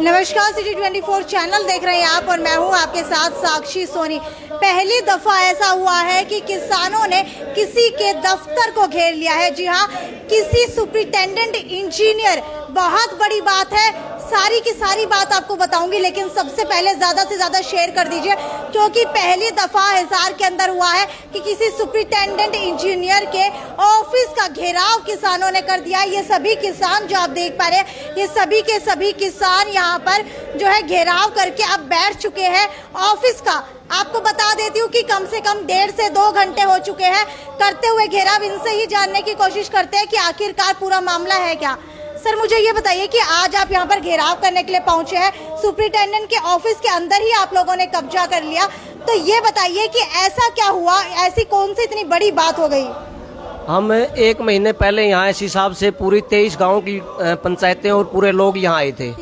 नमस्कार, city 24 channel देख रहे हैं आप और मैं हूं आपके साथ साक्षी सोनी। पहली दफा ऐसा हुआ है कि किसानों ने किसी के दफ्तर को घेर लिया है। जी हां, किसी सुपरिटेंडेंट इंजीनियर। बहुत बड़ी बात है, सारी की सारी बात आपको बताऊंगी, लेकिन सबसे पहले ज़्यादा से ज़्यादा शेयर कर दीजिए, क्योंकि पहली दफ़ा हिसार के अंदर हुआ है कि किसी सुपरिटेंडेंट इंजीनियर के ऑफिस का घेराव किसानों ने कर दिया। ये सभी किसान जो आप देख पा रहे हैं, ये सभी के सभी किसान यहाँ पर जो है घेराव करके अब बैठ चुके हैं ऑफिस का। आपको बता देती हूँ कि कम से कम 1.5 से 2 घंटे हो चुके हैं करते हुए घेराव। इनसे ही जानने की कोशिश करते हैं कि आखिरकार पूरा मामला है क्या। सर, मुझे ये बताइए कि आज आप यहाँ पर घेराव करने के लिए पहुंचे हैं, सुपरिटेंडेंट के ऑफिस के अंदर ही आप लोगों ने कब्जा कर लिया, तो ये बताइए कि ऐसा क्या हुआ, ऐसी कौन सी इतनी बड़ी बात हो गई? हम 1 महीने पहले यहाँ एससी साहब से पूरी 23 गांव की पंचायतें और पूरे लोग यहाँ आए थे।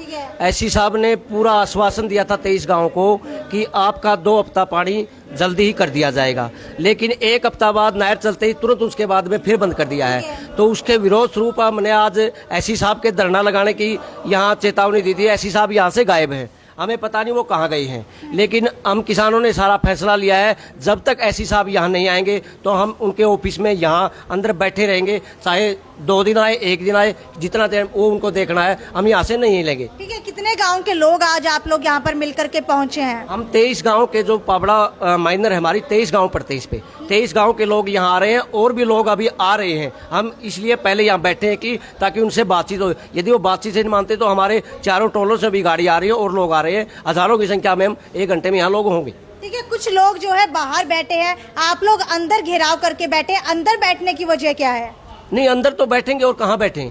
एससी साहब ने पूरा आश्वासन दिया था 23 गांव को कि आपका 2 हफ्ता पानी जल्दी ही कर दिया जाएगा, लेकिन 1 हफ्ता बाद नहर चलते ही तुरंत उसके बाद में फिर बंद कर दिया है। तो उसके विरोध स्वरूप हमने आज एससी साहब के धरना लगाने की यहाँ चेतावनी दी थी। एससी साहब यहाँ से गायब हैं, हमें पता नहीं वो कहाँ गए हैं, लेकिन हम किसानों ने सारा फैसला लिया है, जब तक एससी साहब यहाँ नहीं आएंगे तो हम उनके ऑफिस में यहाँ अंदर बैठे रहेंगे, चाहे 2 दिन आए 1 दिन आए, जितना देर वो उनको देखना है, हम यहाँ से नहीं लेंगे। ठीक है, कितने गांव के लोग आज आप लोग यहाँ पर मिलकर के पहुँचे हैं? हम 23 गांव के, जो पाबड़ा माइनर है हमारी 23 गांव पड़ते हैं, इस पे 23 गांव के लोग यहाँ आ रहे हैं और भी लोग अभी आ रहे हैं। हम इसलिए पहले यहाँ बैठे हैं कि ताकि उनसे बातचीत हो। यदि वो बातचीत से नहीं मानते तो हमारे चारों टोलों से भी गाड़ी आ रही है और लोग आ रहे हैं, हजारों की संख्या में हम 1 घंटे में यहाँ लोग होंगे। ठीक है, कुछ लोग जो है बाहर बैठे हैं, आप लोग अंदर घेराव करके बैठे। अंदर बैठने की वजह क्या है? नहीं, अंदर तो बैठेंगे और कहाँ बैठें।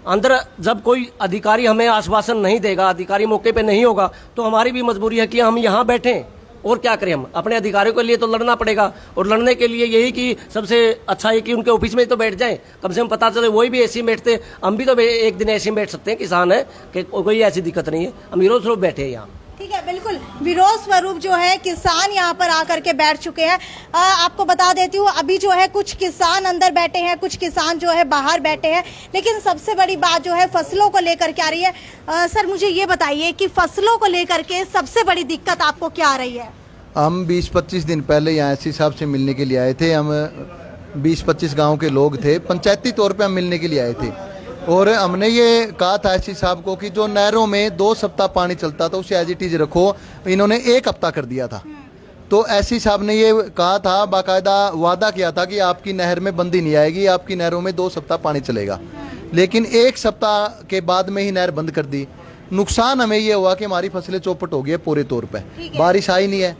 अंदर जब कोई अधिकारी हमें आश्वासन नहीं देगा, अधिकारी मौके पे नहीं होगा, तो हमारी भी मजबूरी है कि हम यहाँ बैठें। और क्या करें, हम अपने अधिकारियों के लिए तो लड़ना पड़ेगा, और लड़ने के लिए यही कि सबसे अच्छा है कि उनके ऑफिस में तो बैठ जाएं, कम से कम पता चले वही भी एसी में बैठते। हम भी तो एक दिन एसी में बैठ सकते हैं, किसान है कि कोई ऐसी दिक्कत नहीं है, हम विरोध स्वरूप बैठे हैं यहाँ। ठीक है, बिल्कुल विरोध स्वरूप जो है किसान यहाँ पर आकर के बैठ चुके हैं। आपको बता देती हूँ, अभी जो है कुछ किसान अंदर बैठे हैं, कुछ किसान जो है बाहर बैठे हैं, लेकिन सबसे बड़ी बात जो है फसलों को लेकर के आ रही है। सर, मुझे ये बताइए कि फसलों को लेकर के सबसे बड़ी दिक्कत आपको क्या आ रही है? हम 20-25 दिन पहले यहाँ एससी साहब से मिलने के लिए आए थे। हम 20-25 गाँव के लोग थे, पंचायती तौर पर हम मिलने के लिए आए थे, और हमने ये कहा था एससी साहब को कि जो नहरों में 2 सप्ताह पानी चलता था उसे एज इट इज रखो। इन्होंने 1 हफ्ता कर दिया था। तो एससी साहब ने ये कहा था, बाकायदा वादा किया था कि आपकी नहर में बंदी नहीं आएगी, आपकी नहरों में 2 सप्ताह पानी चलेगा, लेकिन 1 सप्ताह के बाद में ही नहर बंद कर दी। नुकसान हमें ये हुआ कि हमारी फसलें चौपट हो गई है पूरे तौर पर, बारिश आई नहीं है।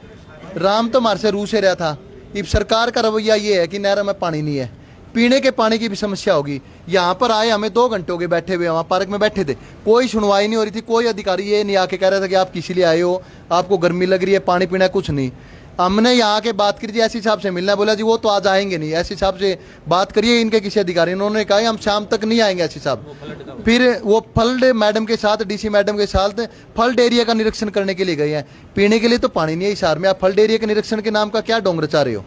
राम तो हमारे से रूस से रहा था। अब सरकार का रवैया ये है कि नहर में पानी नहीं है, पीने के पानी की भी समस्या होगी। यहाँ पर आए, हमें 2 घंटे हो गए बैठे हुए, वहाँ पार्क में बैठे थे, कोई सुनवाई नहीं हो रही थी। कोई अधिकारी ये नहीं आके कह रहा था कि आप किसी लिए आए हो, आपको गर्मी लग रही है, पानी पीना है, कुछ नहीं। हमने यहाँ के बात करी, एससी साहब से मिलना, बोला जी वो तो आज आएंगे नहीं। एससी साहब से बात करिए, इनके किसी अधिकारी, उन्होंने कहा हम शाम तक नहीं आएंगे एससी साहब। फिर वो फल्ड मैडम के साथ, डीसी मैडम के साथ फल्ड एरिया का निरीक्षण करने के लिए गए हैं। पीने के लिए तो पानी नहीं है हिसार में, आप फल्ड एरिया के निरीक्षण के नाम का क्या डोंग रचा रहे हो,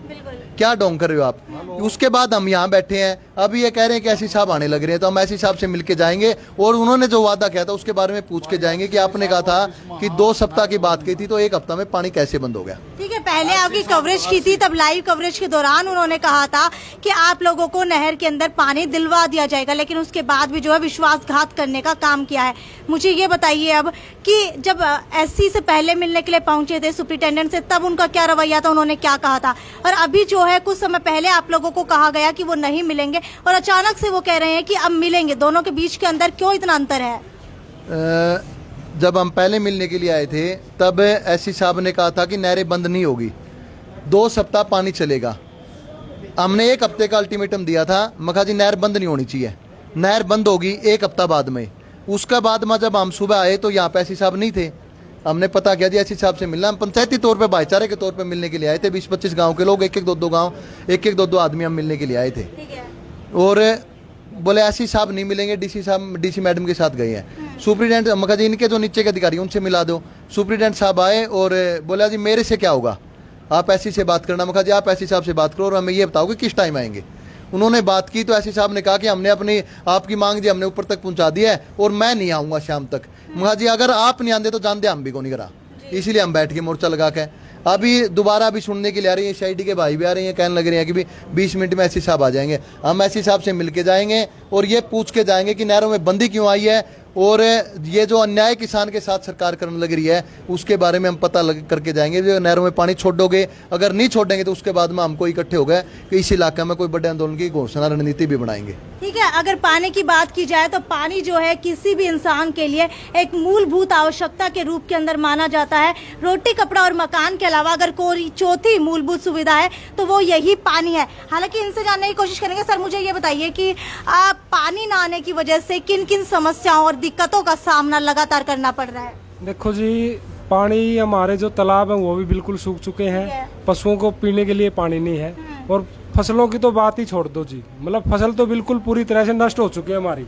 क्या डोंग कर रहे हो आप? उसके बाद हम यहाँ बैठे हैं, अब ये कह रहे हैं कि एससी साहब आने लग रहे हैं, तो हम एससी साहब से मिलके जाएंगे और उन्होंने जो वादा किया था उसके बारे में पूछ के जाएंगे कि आपने कहा था कि 2 सप्ताह की बात की थी, तो 1 हफ्ता में पानी कैसे बंद हो गया? ठीक है, पहले आपकी कवरेज की थी, तब लाइव कवरेज के दौरान उन्होंने कहा था कि आप लोगों को नहर के अंदर पानी दिलवा दिया जाएगा, लेकिन उसके बाद भी जो है विश्वासघात करने का काम किया है। मुझे ये बताइए अब कि जब एससी से पहले मिलने के लिए पहुंचे थे सुपरिटेंडेंट से, तब उनका क्या रवैया था, उन्होंने क्या कहा था, और अभी जो है कुछ समय पहले आप लोगों को कहा गया कि वो नहीं मिलेंगे और अचानक से वो कह रहे हैं कि अब मिलेंगे, दोनों के बीच के अंदर क्यों इतना अंतर है? जब हम पहले मिलने के लिए आए थे तब एससी साहब ने कहा था कि नहरें बंद नहीं होगी, 2 सप्ताह पानी चलेगा। हमने 1 हफ्ते का अल्टीमेटम दिया था, मखा जी नहर बंद नहीं होनी चाहिए, नहर बंद होगी 1 हफ्ता बाद में। उसका बाद में जब हम सुबह आए तो यहाँ पे एससी साहब नहीं थे। हमने पता किया जी एससी साहब से मिलना, हम पंचायती तौर पे भाईचारे के तौर पे मिलने के लिए आए थे। 20-25 गांव के लोग, 1-1 2-2 गांव, 1-1 2-2 आदमी हम मिलने के लिए आए थे। और बोले एससी साहब नहीं मिलेंगे, डीसी साहब, डीसी मैडम के साथ गए हैं। सुपरिटेंडेंट मखा जी इनके जो नीचे के अधिकारी उनसे मिला दो। सुपरिटेंडेंट साहब आए और बोला जी मेरे से क्या होगा, आप एससी से बात करना। मखा जी आप एससी साहब से बात करो और हमें ये बताओ कि किस टाइम आएंगे। उन्होंने बात की तो एससी साहब ने कहा कि हमने अपनी आपकी मांग जी हमने ऊपर तक पहुंचा दी है और मैं नहीं आऊँगा शाम तक। महा जी अगर आप नहीं आते तो जानते हम भी को नहीं करा, इसीलिए हम बैठ के मोर्चा लगा के अभी दोबारा भी सुनने के लिए आ रही है। सीआईडी के भाई भी आ रहे हैं, कहने लग रहे हैं कि भी 20 मिनट में एससी साहब आ जाएंगे। हम एससी साहब से मिल के जाएंगे और ये पूछ के जाएंगे कि नहरों में बंदी क्यों आई है और ये जो अन्याय किसान के साथ सरकार करने लग रही है उसके बारे में हम पता लग करके जाएंगे। जो नहरों में पानी छोड़ोगे, अगर नहीं छोड़ेंगे तो उसके बाद में हमको इकट्ठे हो गए कि इस इलाके में कोई बड़े आंदोलन की घोषणा रणनीति भी बनाएंगे। ठीक है, अगर पानी की बात की जाए तो पानी जो है किसी भी इंसान के लिए एक मूलभूत आवश्यकता के रूप के अंदर माना जाता है। रोटी, कपड़ा और मकान के अलावा अगर कोई चौथी मूलभूत सुविधा है तो वो यही पानी है। हालांकि इनसे जानने की कोशिश करेंगे। सर मुझे ये बताइए कि पानी ना आने की वजह से किन किन समस्याओं और दिक्कतों का सामना लगातार करना पड़ रहा है? देखो जी, पानी हमारे जो तालाब हैं वो भी बिल्कुल सूख चुके हैं, पशुओं को पीने के लिए पानी नहीं है और फसलों की तो बात ही छोड़ दो जी, मतलब फसल तो बिल्कुल पूरी तरह से नष्ट हो चुकी है हमारी।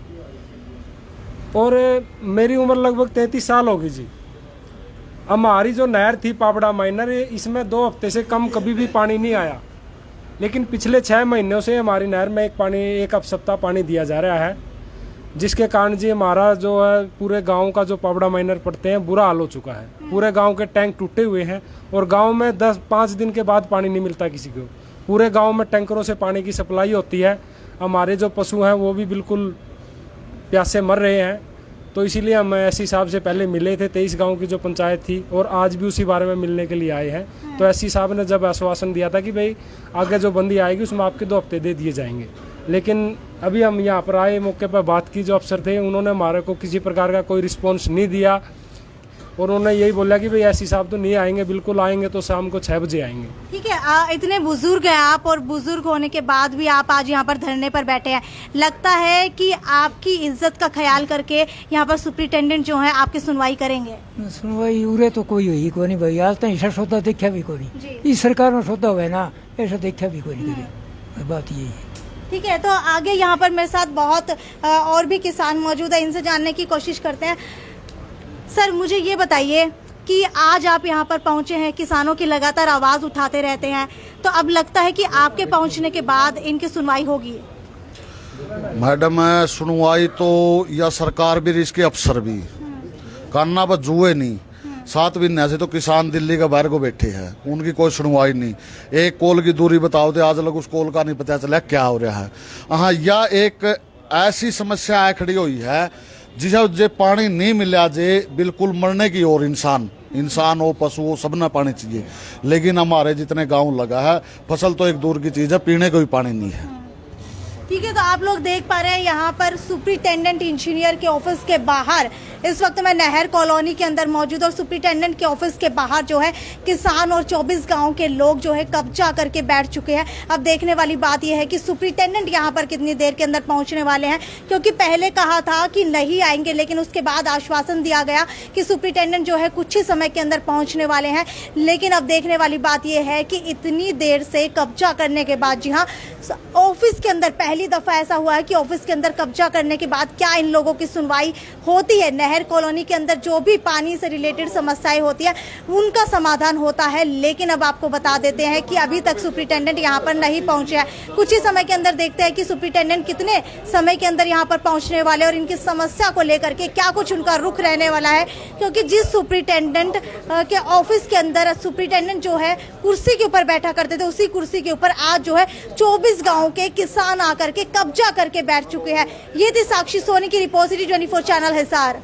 और मेरी उम्र लगभग 33 साल होगी जी। हमारी जो नहर थी पाबड़ा माइनर, इसमें 2 हफ्ते से कम कभी भी पानी नहीं आया, लेकिन पिछले 6 महीनों से हमारी नहर में एक सप्ताह पानी दिया जा रहा है, जिसके कारण जी हमारा जो है पूरे गांव का जो पाबड़ा माइनर पड़ते हैं बुरा हाल हो चुका है। पूरे गांव के टैंक टूटे हुए हैं और गांव में 10-5 दिन के बाद पानी नहीं मिलता किसी को। पूरे गांव में टैंकरों से पानी की सप्लाई होती है। हमारे जो पशु हैं वो भी बिल्कुल प्यासे मर रहे हैं। तो इसीलिए हम एससी साहब से पहले मिले थे, 23 गाँव की जो पंचायत थी, और आज भी उसी बारे में मिलने के लिए आए हैं। तो एससी साहब ने जब आश्वासन दिया था कि भाई आगे जो बंदी आएगी उसमें आपके 2 हफ्ते दे दिए जाएंगे, लेकिन अभी हम यहाँ पर आए, मौके पर बात की, जो अफसर थे उन्होंने हमारे को किसी प्रकार का कोई रिस्पॉन्स नहीं दिया और उन्होंने यही बोला कि भाई एससी साहब तो नहीं आएंगे, बिल्कुल आएंगे तो शाम को 6 बजे आएंगे। ठीक है, इतने बुजुर्ग हैं आप और बुजुर्ग होने के बाद भी आप आज यहाँ पर धरने पर बैठे हैं। लगता है कि आपकी इज्जत का ख्याल करके यहाँ पर सुप्रिंटेंडेंट जो है आपकी सुनवाई करेंगे? सुनवाई उरे तो कोई हुई को नहीं भाई, आज तक ऐसा सोता देखा भी को नहीं। इस सरकार में सोता हुआ है ना, ऐसा देखा भी को नहीं कभी। बात यही है। ठीक है, तो आगे यहाँ पर मेरे साथ बहुत और भी किसान मौजूद है, इनसे जानने की कोशिश करते हैं। सर मुझे ये बताइए कि आज आप यहाँ पर पहुँचे हैं, किसानों की लगातार आवाज़ उठाते रहते हैं, तो अब लगता है कि आपके पहुँचने के बाद इनकी सुनवाई होगी? मैडम सुनवाई तो या सरकार भी इसके अफसर भी करना बस जुए नहीं। 7 महीने से तो किसान दिल्ली का बाहर को बैठे हैं, उनकी कोई सुनवाई नहीं। एक कोल की दूरी बताओ तो आज लग उस कोल का नहीं पता चला क्या हो रहा है। हाँ, यह एक ऐसी समस्या खड़ी हुई है जिसे जे पानी नहीं मिला जे बिल्कुल मरने की ओर इंसान हो, पशु हो, सबने पानी चाहिए। लेकिन हमारे जितने गांव लगा है, फसल तो एक दूर की चीज़ है, पीने को भी पानी नहीं है। ठीक है, तो आप लोग देख पा रहे हैं यहाँ पर सुप्रिंटेंडेंट इंजीनियर के ऑफिस के बाहर इस वक्त मैं नहर कॉलोनी के अंदर मौजूद, और सुप्रिंटेंडेंट के ऑफिस के बाहर जो है किसान और 24 गांव के लोग जो है कब्जा करके बैठ चुके हैं। अब देखने वाली बात यह है कि सुप्रिंटेंडेंट यहाँ पर कितनी देर के अंदर पहुँचने वाले हैं, क्योंकि पहले कहा था कि नहीं आएंगे, लेकिन उसके बाद आश्वासन दिया गया कि सुप्रिंटेंडेंट जो है कुछ ही समय के अंदर पहुँचने वाले हैं। लेकिन अब देखने वाली बात यह है कि इतनी देर से कब्जा करने के बाद, जी हाँ, ऑफिस के अंदर पहली दफा ऐसा हुआ है कि ऑफिस के अंदर कब्जा करने के बाद क्या इन लोगों की सुनवाई होती है? नहर कॉलोनी के अंदर जो भी पानी से रिलेटेड समस्याएं होती है उनका समाधान होता है। लेकिन अब आपको बता देते हैं कि अभी तक सुप्रिंटेंडेंट यहाँ पर नहीं पहुंचे हैं। कुछ ही समय के अंदर देखते हैं कि सुप्रिंटेंडेंट कितने समय के अंदर यहाँ पर पहुंचने वाले और इनकी समस्या को लेकर के क्या कुछ उनका रुख रहने वाला है। क्योंकि जिस सुप्रिंटेंडेंट के ऑफिस के अंदर सुप्रिंटेंडेंट जो है कुर्सी के ऊपर बैठा करते थे, उसी कुर्सी के ऊपर आज जो है 24 गाँव के किसान आकर के कब्जा करके बैठ चुके हैं। ये थी साक्षी सोनी की रिपोर्ट, City 24 चैनल हिसार।